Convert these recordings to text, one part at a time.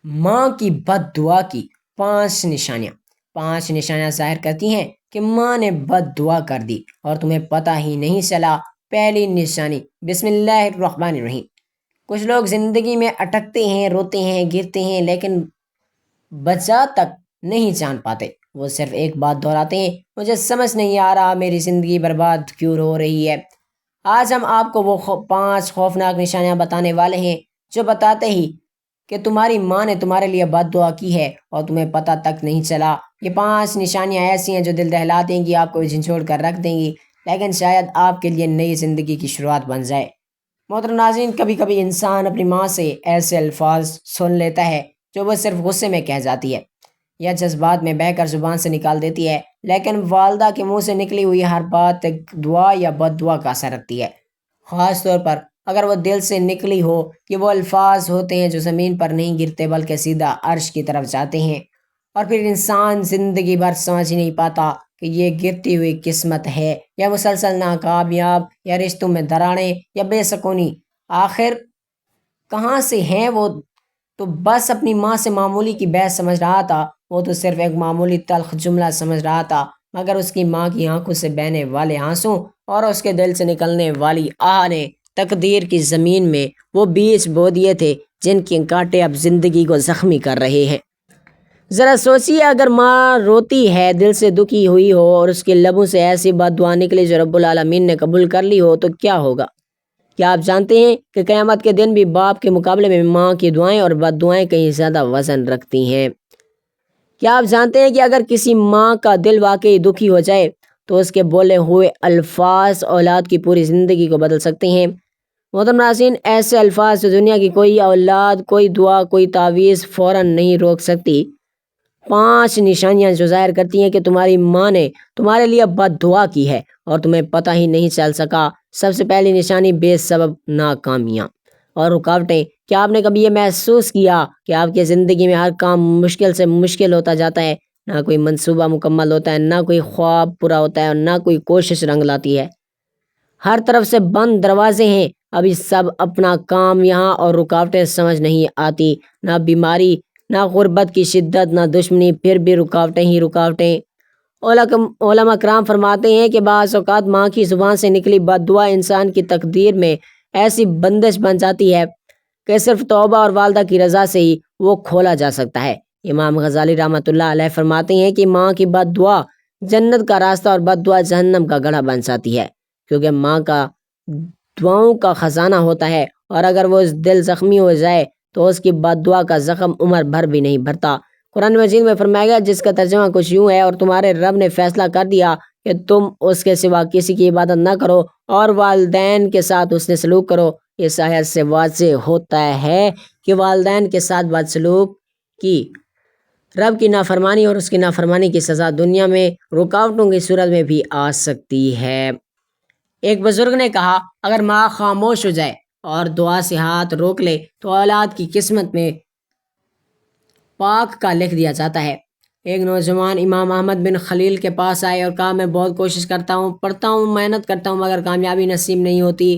ماں کی بد دعا کی 5 نشانیاں۔ 5 نشانیاں ظاہر کرتی ہیں کہ ماں نے بد دعا کر دی اور تمہیں پتہ ہی نہیں چلا۔ پہلی نشانی، بسم اللہ الرحمن الرحیم۔ کچھ لوگ زندگی میں اٹکتے ہیں، روتے ہیں، گرتے ہیں، لیکن بچا تک نہیں جان پاتے۔ وہ صرف ایک بات دہراتے ہیں، مجھے سمجھ نہیں آ رہا میری زندگی برباد کیوں ہو رہی ہے۔ آج ہم آپ کو وہ 5 خوفناک نشانیاں بتانے والے ہیں جو بتاتے ہی کہ تمہاری ماں نے تمہارے لیے بد دعا کی ہے اور تمہیں پتہ تک نہیں چلا۔ یہ 5 نشانیاں ایسی ہیں جو دل دہلا دیں گی، آپ کو جھنجھوڑ کر رکھ دیں گی، لیکن شاید آپ کے لیے نئی زندگی کی شروعات بن جائے۔ محترم ناظرین، کبھی کبھی انسان اپنی ماں سے ایسے الفاظ سن لیتا ہے جو وہ صرف غصے میں کہہ جاتی ہے یا جذبات میں بہہ کر زبان سے نکال دیتی ہے، لیکن والدہ کے منہ سے نکلی ہوئی ہر بات ایک دعا یا بد دعا کا اثر رکھتی ہے، خاص طور پر اگر وہ دل سے نکلی ہو۔ کہ وہ الفاظ ہوتے ہیں جو زمین پر نہیں گرتے بلکہ سیدھا عرش کی طرف جاتے ہیں، اور پھر انسان زندگی بھر سمجھ ہی نہیں پاتا کہ یہ گرتی ہوئی قسمت ہے یا مسلسل ناکامیاب یا رشتوں میں دراڑیں یا بے سکونی۔ آخر کہاں سے ہیں وہ؟ تو بس اپنی ماں سے معمولی کی بحث سمجھ رہا تھا، وہ تو صرف ایک معمولی تلخ جملہ سمجھ رہا تھا، مگر اس کی ماں کی آنکھوں سے بہنے والے آنسوں اور اس کے دل سے نکلنے والی آہ نے تقدیر کی زمین میں وہ بیج بو دیے تھے جن کے کانٹے اب زندگی کو زخمی کر رہے ہیں۔ ذرا سوچیے، اگر ماں روتی ہے، دل سے دکھی ہوئی ہو اور اس کے لبوں سے ایسی بد دعا نکلی جو رب العالمین نے قبول کر لی ہو، تو کیا ہوگا؟ کیا آپ جانتے ہیں کہ قیامت کے دن بھی باپ کے مقابلے میں ماں کی دعائیں اور بد دعائیں کہیں زیادہ وزن رکھتی ہیں؟ کیا آپ جانتے ہیں کہ اگر کسی ماں کا دل واقعی دکھی ہو جائے تو اس کے بولے ہوئے الفاظ اولاد کی پوری زندگی کو بدل سکتے ہیں؟ محترم ناظرین، ایسے الفاظ جو دنیا کی کوئی اولاد، کوئی دعا، کوئی تعویذ فوراً نہیں روک سکتی۔ 5 نشانیاں جو ظاہر کرتی ہیں کہ تمہاری ماں نے تمہارے لیے بد دعا کی ہے اور تمہیں پتہ ہی نہیں چل سکا۔ سب سے پہلی نشانی، بے سبب ناکامیاں اور رکاوٹیں۔ کیا آپ نے کبھی یہ محسوس کیا کہ آپ کی زندگی میں ہر کام مشکل سے مشکل ہوتا جاتا ہے؟ نہ کوئی منصوبہ مکمل ہوتا ہے، نہ کوئی خواب پورا ہوتا ہے اور نہ کوئی کوشش رنگ لاتی ہے۔ ہر طرف سے بند دروازے ہیں، ابھی سب اپنا کام یہاں اور رکاوٹیں سمجھ نہیں آتی۔ نہ بیماری، نہ غربت کی شدت، نہ دشمنی، پھر بھی رکاوٹیں ہی رکاوٹیں۔ علماء کرام فرماتے ہیں کہ بعض اوقات ماں کی زبان سے نکلی بد دعا انسان کی تقدیر میں ایسی بندش بن جاتی ہے کہ صرف توبہ اور والدہ کی رضا سے ہی وہ کھولا جا سکتا ہے۔ امام غزالی رحمۃ اللہ علیہ فرماتے ہیں کہ ماں کی بد دعا جنت کا راستہ اور بد دعا جہنم کا گڑھا بن جاتی ہے، کیونکہ ماں کا دعاؤں کا خزانہ ہوتا ہے، اور اگر وہ دل زخمی ہو جائے تو اس کی بد دعا کا زخم عمر بھر بھی نہیں بھرتا۔ قرآن مجید میں فرمایا گیا، جس کا ترجمہ کچھ یوں ہے، اور تمہارے رب نے فیصلہ کر دیا کہ تم اس کے سوا کسی کی عبادت نہ کرو اور والدین کے ساتھ اس نے سلوک کرو۔ اس آیت سے واضح ہوتا ہے کہ والدین کے ساتھ بد سلوک کی رب کی نافرمانی اور اس کی نافرمانی کی سزا دنیا میں رکاوٹوں کی صورت میں بھی آ سکتی ہے۔ ایک بزرگ نے کہا، اگر ماں خاموش ہو جائے اور دعا سے ہاتھ روک لے تو اولاد کی قسمت میں پاک کا لکھ دیا جاتا ہے۔ ایک نوجوان امام احمد بن خلیل کے پاس آئے اور کہا، میں بہت کوشش کرتا ہوں، پڑھتا ہوں، محنت کرتا ہوں، مگر کامیابی نصیب نہیں ہوتی۔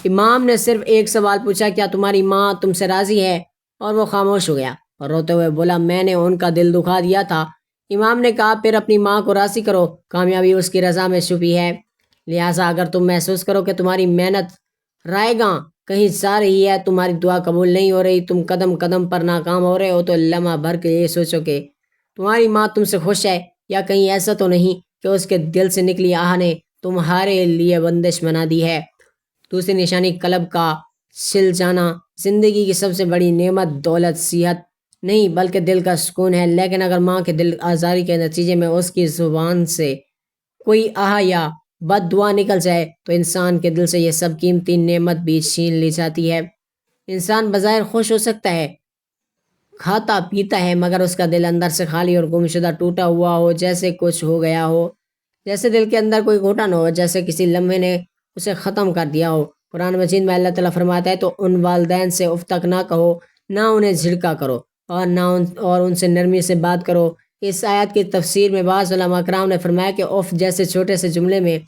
امام نے صرف ایک سوال پوچھا، کیا تمہاری ماں تم سے راضی ہے؟ اور وہ خاموش ہو گیا اور روتے ہوئے بولا، میں نے ان کا دل دکھا دیا تھا۔ امام نے کہا، پھر اپنی ماں کو راضی کرو، کامیابی اس کی رضا میں چھپی ہے۔ لہٰذا اگر تم محسوس کرو کہ تمہاری محنت رائے گاں کہیں جا رہی ہے، تمہاری دعا قبول نہیں ہو رہی، تم قدم قدم پر ناکام ہو رہے ہو، تو لمحہ بھر کے یہ سوچو کہ تمہاری ماں تم سے خوش ہے، یا کہیں ایسا تو نہیں کہ اس کے دل سے نکلی آہ نے تمہارے لیے بندش بنا دی ہے۔ دوسری نشانی، قلب کا سل جانا۔ زندگی کی سب سے بڑی نعمت دولت، صحت نہیں بلکہ دل کا سکون ہے، لیکن اگر ماں کے دل آزاری کے نتیجے میں اس کی زبان سے کوئی آہ یا بد دعا نکل جائے تو انسان کے دل سے یہ سب قیمتی نعمت بھی چھین لی جاتی ہے۔ انسان بظاہر خوش ہو سکتا ہے، کھاتا پیتا ہے، مگر اس کا دل اندر سے خالی اور گمشدہ، ٹوٹا ہوا ہو، جیسے کچھ ہو گیا ہو، جیسے دل کے اندر کوئی گھٹن ہو، جیسے کسی لمحے نے اسے ختم کر دیا ہو۔ قرآن مجید میں اللہ تعالیٰ فرماتا ہے، تو ان والدین سے اف تک نہ کہو، نہ انہیں جھڑکا کرو اور ان سے نرمی سے بات کرو۔ اس آیت کی تفسیر میں بعض علماء کرام نے فرمایا کہ اف جیسے چھوٹے سے جملے میں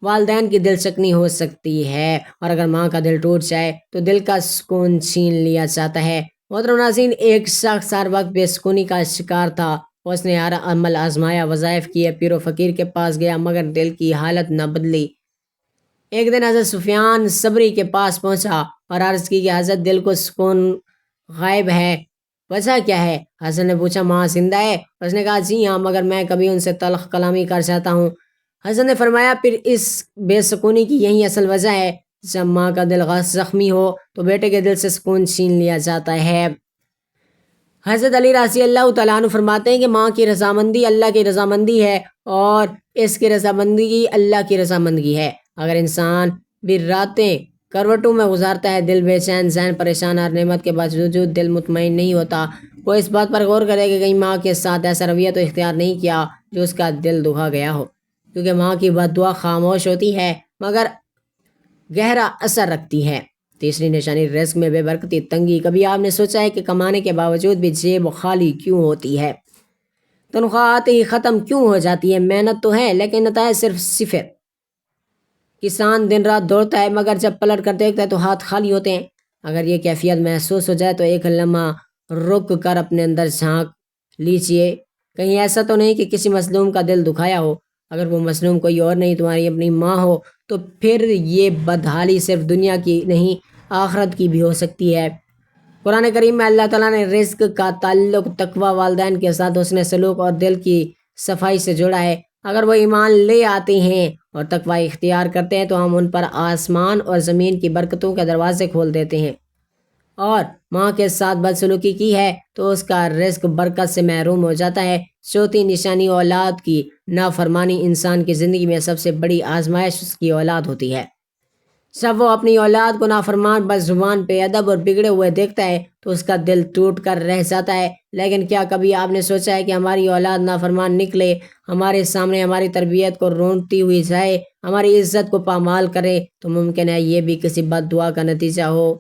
والدین کی دل شکنی ہو سکتی ہے، اور اگر ماں کا دل ٹوٹ جائے تو دل کا سکون چھین لیا جاتا ہے۔ محترم ناظرین، ایک شخص ہر وقت بے سکونی کا شکار تھا۔ اس نے ہر عمل آزمایا، وظائف کیے، پیر و فقیر کے پاس گیا، مگر دل کی حالت نہ بدلی۔ ایک دن حضرت سفیان صبری کے پاس پہنچا اور عرض کی کہ حضرت، دل کو سکون غائب ہے، وجہ کیا ہے؟ حضرت نے پوچھا، ماں زندہ ہے؟ اس نے کہا، جی ہاں، مگر میں کبھی ان سے تلخ کلامی کر جاتا ہوں۔ حضرت نے فرمایا، پھر اس بے سکونی کی یہی اصل وجہ ہے۔ جب ماں کا دل زخمی ہو تو بیٹے کے دل سے سکون چھین لیا جاتا ہے۔ حضرت علی رضی اللہ تعالیٰ عنہ فرماتے ہیں کہ ماں کی رضامندی اللہ کی رضامندی ہے اور اس کی رضامندگی اللہ کی رضامندگی ہے۔ اگر انسان بھی راتیں کروٹوں میں گزارتا ہے، دل بے چین، ذہن پریشان، ہر نعمت کے باوجود دل مطمئن نہیں ہوتا، وہ اس بات پر غور کرے کہ کہیں ماں کے ساتھ ایسا رویہ تو اختیار نہیں کیا جو اس کا دل دکھا گیا ہو، کیونکہ ماں کی بد دعا خاموش ہوتی ہے مگر گہرا اثر رکھتی ہے۔ تیسری نشانی، رزق میں بے برکتی، تنگی۔ کبھی آپ نے سوچا ہے کہ کمانے کے باوجود بھی جیب خالی کیوں ہوتی ہے؟ تنخواہ آتے ہی ختم کیوں ہو جاتی ہے؟ محنت تو ہے لیکن نتائج صرف صفر۔ کسان دن رات دوڑتا ہے مگر جب پلٹ کر دیکھتا ہے تو ہاتھ خالی ہوتے ہیں۔ اگر یہ کیفیت محسوس ہو جائے تو ایک لمحہ رک کر اپنے اندر جھانک لیجئے، کہیں ایسا تو نہیں کہ کسی مظلوم کا دل دکھایا ہو۔ اگر وہ مظلوم کوئی اور نہیں، تمہاری اپنی ماں ہو، تو پھر یہ بدحالی صرف دنیا کی نہیں آخرت کی بھی ہو سکتی ہے۔ قرآن کریم میں اللہ تعالیٰ نے رزق کا تعلق تقوی، والدین کے ساتھ حسن سلوک اور دل کی صفائی سے جوڑا ہے۔ اگر وہ ایمان لے آتے ہیں اور تقوی اختیار کرتے ہیں تو ہم ان پر آسمان اور زمین کی برکتوں کے دروازے کھول دیتے ہیں۔ اور ماں کے ساتھ بدسلوکی کی ہے تو اس کا رزق برکت سے محروم ہو جاتا ہے۔ چوتھی نشانی، اولاد کی نافرمانی۔ انسان کی زندگی میں سب سے بڑی آزمائش اس کی اولاد ہوتی ہے۔ جب وہ اپنی اولاد کو نافرمان، بد زبان، بے ادب اور بگڑے ہوئے دیکھتا ہے تو اس کا دل ٹوٹ کر رہ جاتا ہے۔ لیکن کیا کبھی آپ نے سوچا ہے کہ ہماری اولاد نافرمان نکلے، ہمارے سامنے ہماری تربیت کو رونٹتی ہوئی جائے، ہماری عزت کو پامال کرے، تو ممکن ہے یہ بھی کسی بد دعا کا نتیجہ ہو۔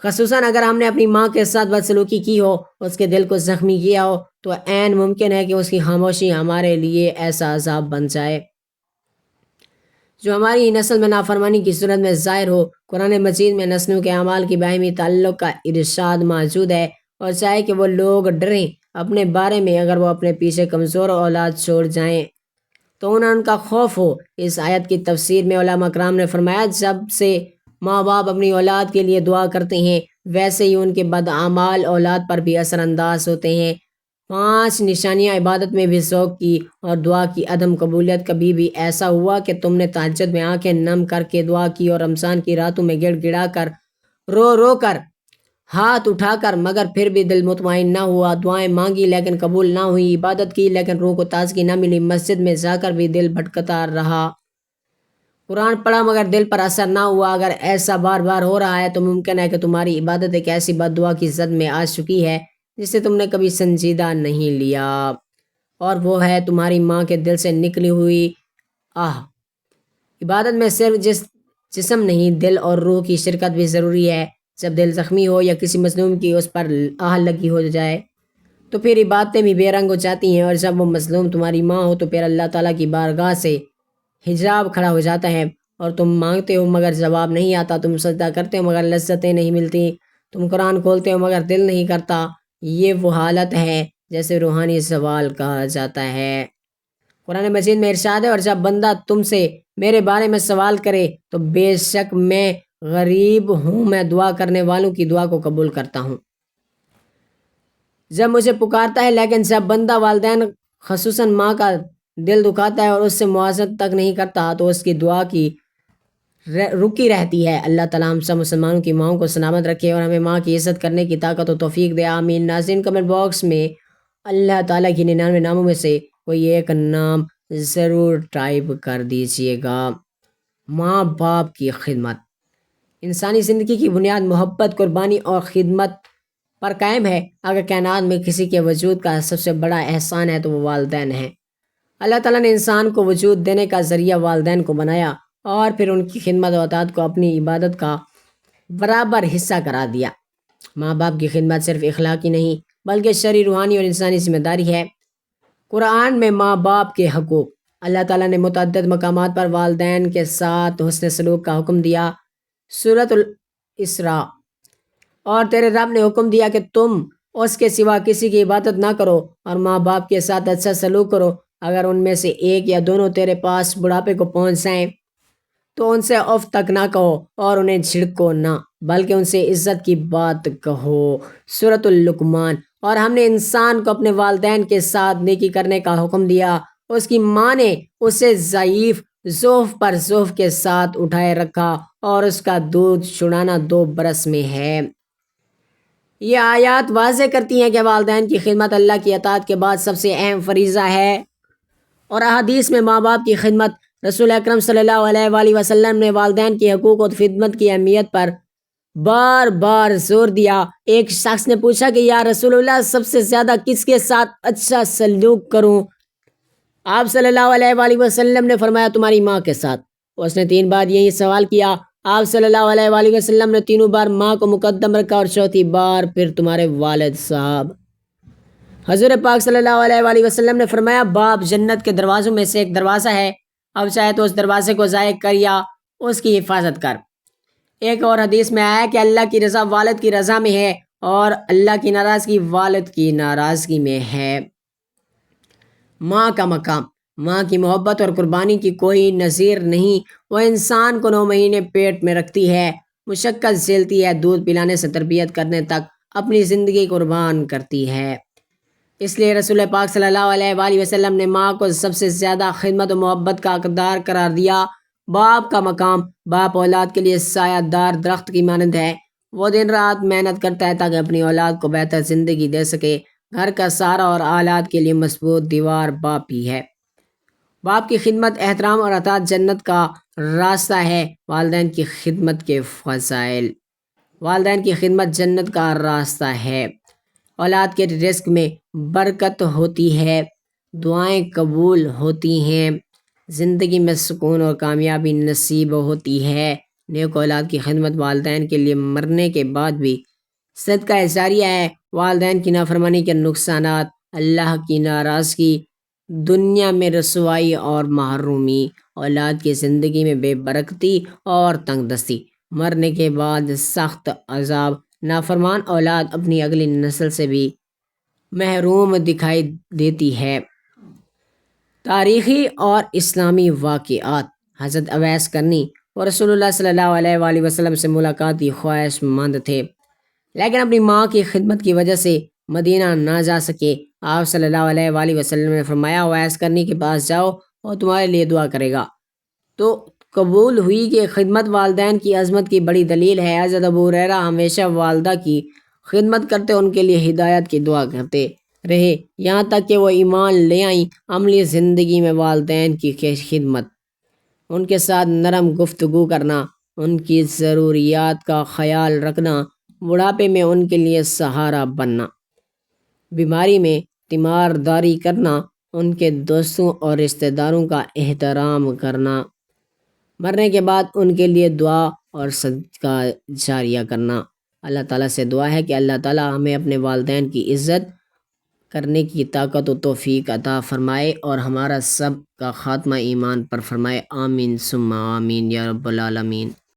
خصوصاً اگر ہم نے اپنی ماں کے ساتھ بدسلوکی کی ہو، اس کے دل کو زخمی کیا ہو، تو عین ممکن ہے کہ اس کی خاموشی ہمارے لیے ایسا عذاب بن جائے جو ہماری نسل میں نافرمانی کی صورت میں ظاہر ہو۔ قرآن مجید میں نسلوں کے اعمال کی باہمی تعلق کا ارشاد موجود ہے، اور چاہے کہ وہ لوگ ڈریں اپنے بارے میں، اگر وہ اپنے پیچھے کمزور اولاد چھوڑ جائیں تو انہیں ان کا خوف ہو۔ اس آیت کی تفسیر میں علماء کرام نے فرمایا، جب سے ماں باپ اپنی اولاد کے لیے دعا کرتے ہیں ویسے ہی ان کے بد اعمال اولاد پر بھی اثر انداز ہوتے ہیں۔ 5 نشانیاں عبادت میں بھی ذوق کی اور دعا کی عدم قبولیت۔ کبھی بھی ایسا ہوا کہ تم نے تہجد میں آنکھیں نم کر کے دعا کی اور رمضان کی راتوں میں گڑ گڑا کر، رو رو کر، ہاتھ اٹھا کر، مگر پھر بھی دل مطمئن نہ ہوا؟ دعائیں مانگی لیکن قبول نہ ہوئی، عبادت کی لیکن روح کو تازگی نہ ملی، مسجد میں جا کر بھی دل بھٹکتا رہا، قرآن پڑھا مگر دل پر اثر نہ ہوا۔ اگر ایسا بار بار ہو رہا ہے تو ممکن ہے کہ تمہاری عبادت ایک ایسی بد دعا کی زد میں آ چکی ہے جسے تم نے کبھی سنجیدہ نہیں لیا، اور وہ ہے تمہاری ماں کے دل سے نکلی ہوئی آہ۔ عبادت میں صرف جسم نہیں، دل اور روح کی شرکت بھی ضروری ہے۔ جب دل زخمی ہو یا کسی مظلوم کی اس پر آہ لگی ہو جائے تو پھر عبادتیں بھی بے رنگ ہو جاتی ہیں، اور جب وہ مظلوم تمہاری ماں ہو تو پھر اللہ تعالیٰ کی بارگاہ سے حجاب کھڑا ہو جاتا ہے، اور تم مانگتے ہو مگر جواب نہیں آتا، تم سجدہ کرتے ہو مگر لذتیں نہیں ملتی، تم قرآن کھولتے ہو مگر دل نہیں کرتا۔ یہ وہ حالت ہے جیسے روحانی زوال کہا جاتا ہے۔ قرآن مجید میں ارشاد ہے، اور جب بندہ تم سے میرے بارے میں سوال کرے تو بے شک میں غریب ہوں، میں دعا کرنے والوں کی دعا کو قبول کرتا ہوں جب مجھے پکارتا ہے۔ لیکن جب بندہ والدین خصوصاً ماں کا دل دکھاتا ہے اور اس سے موازنت تک نہیں کرتا تو اس کی دعا کی رکی رہتی ہے۔ اللہ تعالیٰ ہم سب مسلمانوں کی ماؤں کو سلامت رکھے اور ہمیں ماں کی عزت کرنے کی طاقت و توفیق دے، آمین۔ ناظرین، کمنٹ باکس میں اللہ تعالیٰ کی 99 ناموں میں سے کوئی ایک نام ضرور ٹائپ کر دیجئے گا۔ ماں باپ کی خدمت۔ انسانی زندگی کی بنیاد محبت، قربانی اور خدمت پر قائم ہے۔ اگر کائنات میں کسی کے وجود کا سب سے بڑا احسان ہے تو وہ والدین ہیں۔ اللہ تعالیٰ نے انسان کو وجود دینے کا ذریعہ والدین کو بنایا اور پھر ان کی خدمت و اطاعت کو اپنی عبادت کا برابر حصہ قرار دیا۔ ماں باپ کی خدمت صرف اخلاقی نہیں بلکہ شرعی، روحانی اور انسانی ذمہ داری ہے۔ قرآن میں ماں باپ کے حقوق۔ اللہ تعالیٰ نے متعدد مقامات پر والدین کے ساتھ حسن سلوک کا حکم دیا۔ سورۃ الاسراء اور تیرے رب نے حکم دیا کہ تم اس کے سوا کسی کی عبادت نہ کرو اور ماں باپ کے ساتھ اچھا سلوک کرو۔ اگر ان میں سے ایک یا دونوں تیرے پاس بڑھاپے کو پہنچ جائیں تو ان سے اف تک نہ کہو اور انہیں جھڑکو نہ، بلکہ ان سے عزت کی بات کہو۔ سورۃ اللقمان۔ اور ہم نے انسان کو اپنے والدین کے ساتھ نیکی کرنے کا حکم دیا۔ اس کی ماں نے اسے ضعیف ضعف پر ضعف کے ساتھ اٹھائے رکھا اور اس کا دودھ چھڑانا 2 برس میں ہے۔ یہ آیات واضح کرتی ہیں کہ والدین کی خدمت اللہ کی اطاعت کے بعد سب سے اہم فریضہ ہے، اور احادیث میں ماں باپ کی خدمت، رسول اکرم صلی اللہ علیہ وآلہ وسلم نے والدین کی حقوق اور خدمت کی اہمیت پر بار بار زور دیا۔ ایک شخص نے پوچھا کہ یا رسول اللہ، سب سے زیادہ کس کے ساتھ اچھا سلوک کروں؟ آپ صلی اللہ علیہ وآلہ وسلم نے فرمایا تمہاری ماں کے ساتھ۔ اس نے 3 بار یہی سوال کیا۔ آپ صلی اللہ علیہ وآلہ وسلم نے تینوں بار ماں کو مقدم رکھا اور چوتھی بار پھر تمہارے والد صاحب۔ حضور پاک صلی اللہ علیہ وآلہ وسلم نے فرمایا باپ جنت کے دروازوں میں سے ایک دروازہ ہے، اب چاہے تو اس دروازے کو ضائع کر یا اس کی حفاظت کر۔ ایک اور حدیث میں آیا کہ اللہ کی رضا والد کی رضا میں ہے اور اللہ کی ناراضگی والد کی ناراضگی میں ہے۔ ماں کا مقام، ماں کی محبت اور قربانی کی کوئی نظیر نہیں۔ وہ انسان کو 9 مہینے پیٹ میں رکھتی ہے، مشقت جھیلتی ہے، دودھ پلانے سے تربیت کرنے تک اپنی زندگی قربان کرتی ہے۔ اس لیے رسول پاک صلی اللہ علیہ وآلہ وسلم نے ماں کو سب سے زیادہ خدمت و محبت کا حقدار قرار دیا۔ باپ کا مقام، باپ اولاد کے لیے سایہ دار درخت کی مانند ہے۔ وہ دن رات محنت کرتا ہے تاکہ اپنی اولاد کو بہتر زندگی دے سکے۔ گھر کا سہارا اور اولاد کے لیے مضبوط دیوار باپ ہی ہے۔ باپ کی خدمت، احترام اور اطاعت جنت کا راستہ ہے۔ والدین کی خدمت کے فضائل۔ والدین کی خدمت جنت کا راستہ ہے۔ اولاد کے رزق میں برکت ہوتی ہے، دعائیں قبول ہوتی ہیں، زندگی میں سکون اور کامیابی نصیب ہوتی ہے۔ نیک اولاد کی خدمت والدین کے لیے مرنے کے بعد بھی صدقہ جاریہ ہے۔ والدین کی نافرمانی کے نقصانات: اللہ کی ناراضگی، دنیا میں رسوائی اور محرومی، اولاد کی زندگی میں بے برکتی اور تنگ دستی، مرنے کے بعد سخت عذاب۔ نافرمان اولاد اپنی اگلی نسل سے بھی محروم دکھائی دیتی ہے۔ تاریخی اور اسلامی واقعات: حضرت اویس کرنی وہ رسول اللہ صلی اللہ علیہ وآلہ وسلم سے ملاقات کی خواہش مند تھے، لیکن اپنی ماں کی خدمت کی وجہ سے مدینہ نہ جا سکے۔ آپ صلی اللہ علیہ وآلہ وسلم نے فرمایا اویس کرنی کے پاس جاؤ اور تمہارے لیے دعا کرے گا۔ تو قبول ہوئی کہ خدمت والدین کی عظمت کی بڑی دلیل ہے۔ حضرت ابو ہریرہ ہمیشہ والدہ کی خدمت کرتے، ان کے لیے ہدایت کی دعا کرتے رہے، یہاں تک کہ وہ ایمان لے آئیں۔ عملی زندگی میں والدین کی خدمت، ان کے ساتھ نرم گفتگو کرنا، ان کی ضروریات کا خیال رکھنا، بڑھاپے میں ان کے لیے سہارا بننا، بیماری میں تیمارداری کرنا، ان کے دوستوں اور رشتہ داروں کا احترام کرنا، مرنے کے بعد ان کے لیے دعا اور صدقہ جاریہ کرنا۔ اللہ تعالیٰ سے دعا ہے کہ اللہ تعالیٰ ہمیں اپنے والدین کی عزت کرنے کی طاقت و توفیق عطا فرمائے اور ہمارا سب کا خاتمہ ایمان پر فرمائے۔ آمین ثم آمین یا رب العالمین۔